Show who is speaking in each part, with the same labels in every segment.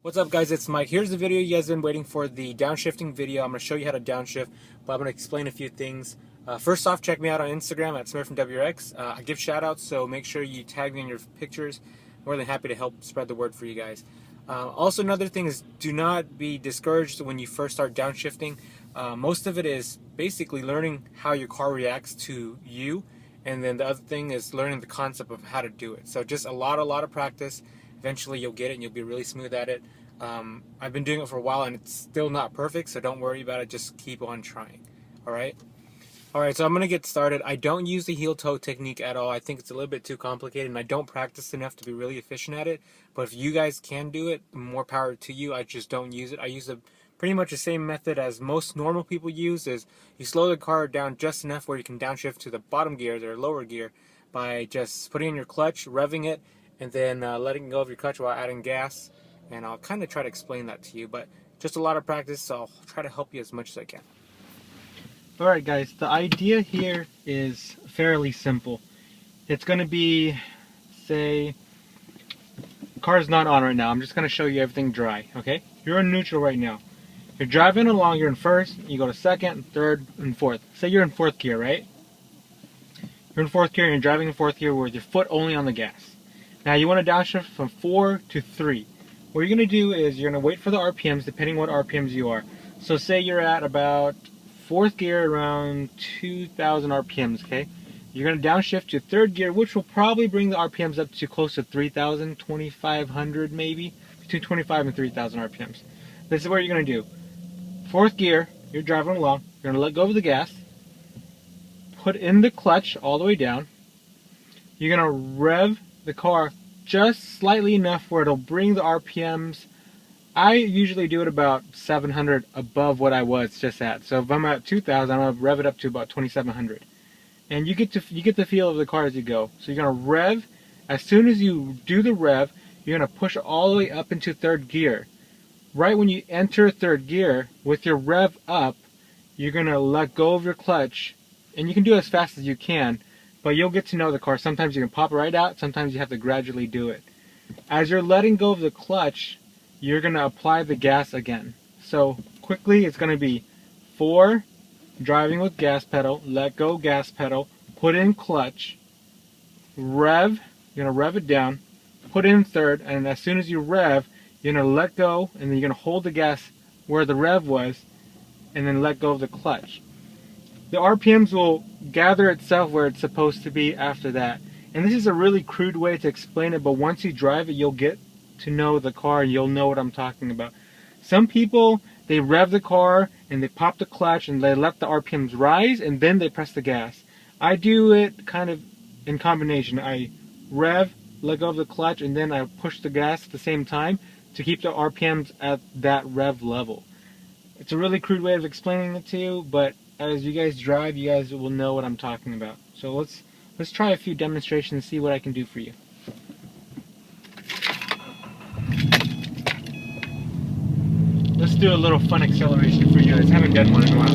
Speaker 1: What's up, guys? It's Mike. Here's the video you guys have been waiting for, the downshifting video. I'm going to show you how to downshift, but I'm going to explain a few things. First off, check me out on Instagram at Smurfinwrx. I give shout outs, so make sure you tag me in your pictures. More than happy to help spread the word for you guys. Also, another thing is, do not be discouraged when you first start downshifting. Most of it is basically learning how your car reacts to you, and then the other thing is learning the concept of how to do it. So just a lot of practice. Eventually you'll get it and you'll be really smooth at it. I've been doing it for a while and it's still not perfect, so don't worry about it. Just keep on trying. Alright, so I'm going to get started. I don't use the heel toe technique at all. I think it's a little bit too complicated and I don't practice enough to be really efficient at it. But if you guys can do it, more power to you. I just don't use it. I use pretty much the same method as most normal people use. Is you slow the car down just enough where you can downshift to the bottom gear, or lower gear, by just putting in your clutch, revving it, and then letting go of your clutch while adding gas. And I'll kind of try to explain that to you, but just a lot of practice, so I'll try to help you as much as I can.
Speaker 2: Alright guys, the idea here is fairly simple. It's going to be, say, the car's not on right now. I'm just going to show you everything dry, okay? You're in neutral right now. You're driving along, you're in first, you go to second, third, and fourth. Say you're in fourth gear, right? You're in fourth gear and you're driving in fourth gear with your foot only on the gas. Now you want to downshift from 4 to 3. What you're going to do is you're going to wait for the RPMs, depending what RPMs you are. So say you're at about 4th gear, around 2,000 RPMs, okay? You're going to downshift to 3rd gear, which will probably bring the RPMs up to close to 3,000, 2,500 maybe, between 25 and 3,000 RPMs. This is what you're going to do. 4th gear, you're driving along, you're going to let go of the gas, put in the clutch all the way down, you're going to rev the car just slightly enough where it'll bring the RPMs. I usually do it about 700 above what I was just at. So if I'm at 2,000, I'm gonna rev it up to about 2,700. And you get the feel of the car as you go. So you're gonna rev. As soon as you do the rev, you're gonna push all the way up into 3rd gear. Right when you enter 3rd gear, with your rev up, you're gonna let go of your clutch, and you can do it as fast as you can. But you'll get to know the car. Sometimes you can pop it right out, sometimes you have to gradually do it. As you're letting go of the clutch, you're going to apply the gas again. So quickly, it's going to be 4, driving with gas pedal, let go gas pedal, put in clutch, rev, you're going to rev it down, put in 3rd, and as soon as you rev, you're going to let go, and then you're going to hold the gas where the rev was, and then let go of the clutch. The RPMs will gather itself where it's supposed to be after that. And this is a really crude way to explain it, but once you drive it, you'll get to know the car and you'll know what I'm talking about. Some people, they rev the car and they pop the clutch and they let the RPMs rise and then they press the gas. I do it kind of in combination. I rev, let go of the clutch, and then I push the gas at the same time to keep the RPMs at that rev level. It's a really crude way of explaining it to you, but as you guys drive, you guys will know what I'm talking about. So let's try a few demonstrations and see what I can do for you. Let's do a little fun acceleration for you guys. I haven't done one in a while.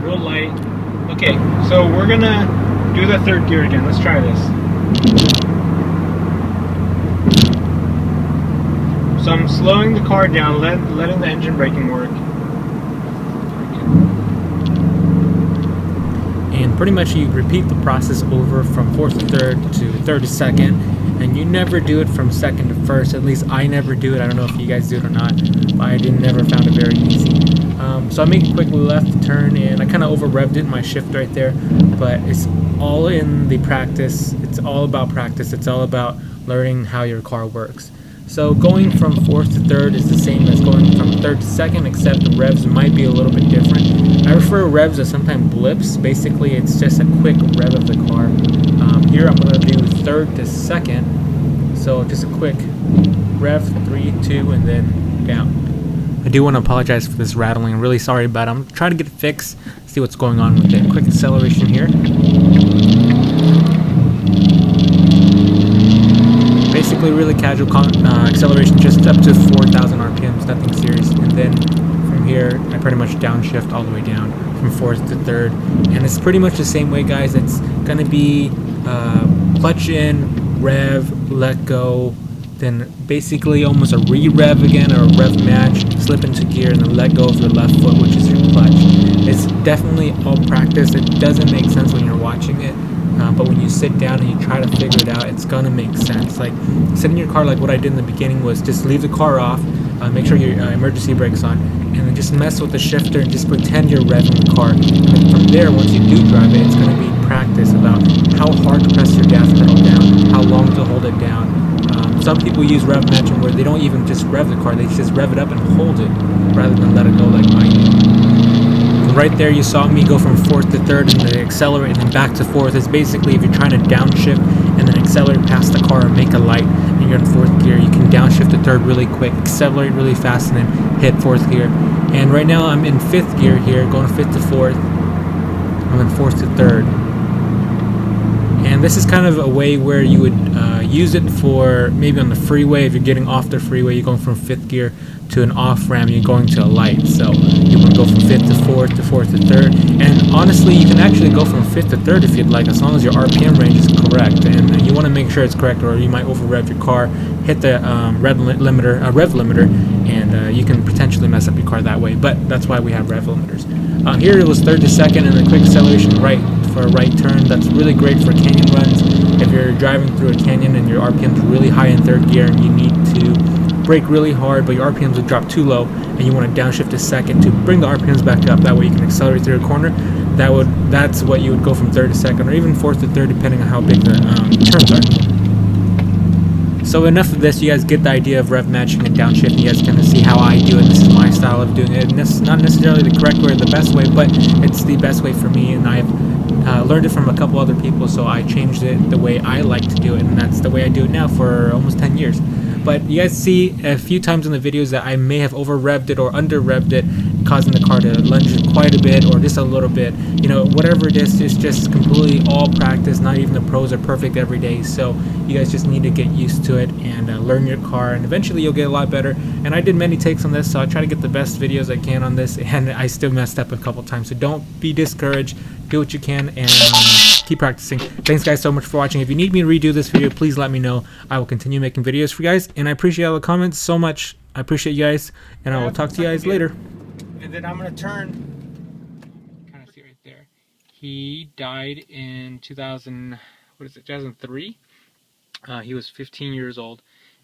Speaker 2: Real light. Okay, so we're gonna do the 3rd gear again. Let's try this. So I'm slowing the car down, letting the engine braking work.
Speaker 1: And pretty much you repeat the process over from 4th to 3rd to 3rd to 2nd, and you never do it from 2nd to 1st. At least I never do it. I don't know if you guys do it or not, but I never found it very easy. So I make a quick left turn, and I kind of over-revved it in my shift right there, but it's all in the practice. It's all about practice. It's all about learning how your car works. So going from 4th to 3rd is the same as going from 3rd to 2nd, except the revs might be a little bit different. I refer to revs as sometimes blips. Basically, it's just a quick rev of the car. Here I'm going to do 3rd to 2nd. So just a quick rev, 3, 2, and then down. I do want to apologize for this rattling. I'm really sorry about it. I'm trying to get it fixed, see what's going on with it. Quick acceleration here. Basically really casual acceleration, just up to 4,000 RPMs, nothing serious. And then from here, I pretty much downshift all the way down. from fourth to third. And it's pretty much the same way, guys. It's going to be clutch in, rev, let go, then basically almost a re-rev again, or a rev match, slip into gear, and then let go of your left foot, which is your clutch. It's definitely all practice. It doesn't make sense when you're watching it, but when you sit down and you try to figure it out, it's gonna make sense. Like, sit in your car, like what I did in the beginning was just leave the car off, make sure your emergency brake's on, and then just mess with the shifter and just pretend you're revving the car. And then from there, once you do drive it, it's gonna be practice about how hard to press your gas pedal down, how long to hold it down. Some people use Rev Match where they don't even just rev the car, they just rev it up and hold it rather than let it go like I did. Right there you saw me go from fourth to third and then accelerate and then back to fourth. It's basically if you're trying to downshift and then accelerate past the car and make a light and you're in fourth gear, you can downshift to third really quick, accelerate really fast, and then hit fourth gear. And right now I'm in fifth gear here, going fifth to fourth, and then fourth to third. And this is kind of a way where you would use it for maybe on the freeway. If you're getting off the freeway, you're going from fifth gear to an off ramp, you're going to a light. So you want to go from fifth to fourth to third. And honestly, you can actually go from fifth to third if you'd like, as long as your RPM range is correct. And you want to make sure it's correct, or you might over rev your car, hit the rev limiter, and you can potentially mess up your car that way. But that's why we have rev limiters. Here it was third to second, and a quick acceleration right for a right turn. That's really great for canyon runs. If you're driving through a canyon and your RPM's really high in third gear and you need to brake really hard, but your RPMs would drop too low, and you want to downshift to second to bring the RPMs back up. That way you can accelerate through a corner. That's what you would go from third to second, or even fourth to third, depending on how big the turns are. So enough of this. You guys get the idea of rev matching and downshifting. You guys kind of see how I do it. This is my style of doing it. And it's not necessarily the correct way or the best way, but it's the best way for me, and I've learned it from a couple other people, so I changed it the way I like to do it, and that's the way I do it now for almost 10 years. But you guys see a few times in the videos that I may have over-revved it or under-revved it, causing the car to lunge quite a bit or just a little bit. You know, whatever it is, it's just completely all practice. Not even the pros are perfect every day, so you guys just need to get used to it and learn your car, and eventually you'll get a lot better. And I did many takes on this, so I try to get the best videos I can on this, and I still messed up a couple times, so don't be discouraged. Do what you can and keep practicing. Thanks guys so much for watching. If you need me to redo this video, please let me know. I will continue making videos for you guys, and I appreciate all the comments so much. I appreciate you guys, and I will talk to you guys later. And then I'm gonna turn. Kind of see right there. He died in 2003. He was 15 years old.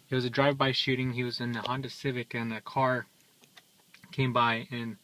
Speaker 1: It was a drive-by shooting. He was in a Honda Civic, and a car came by and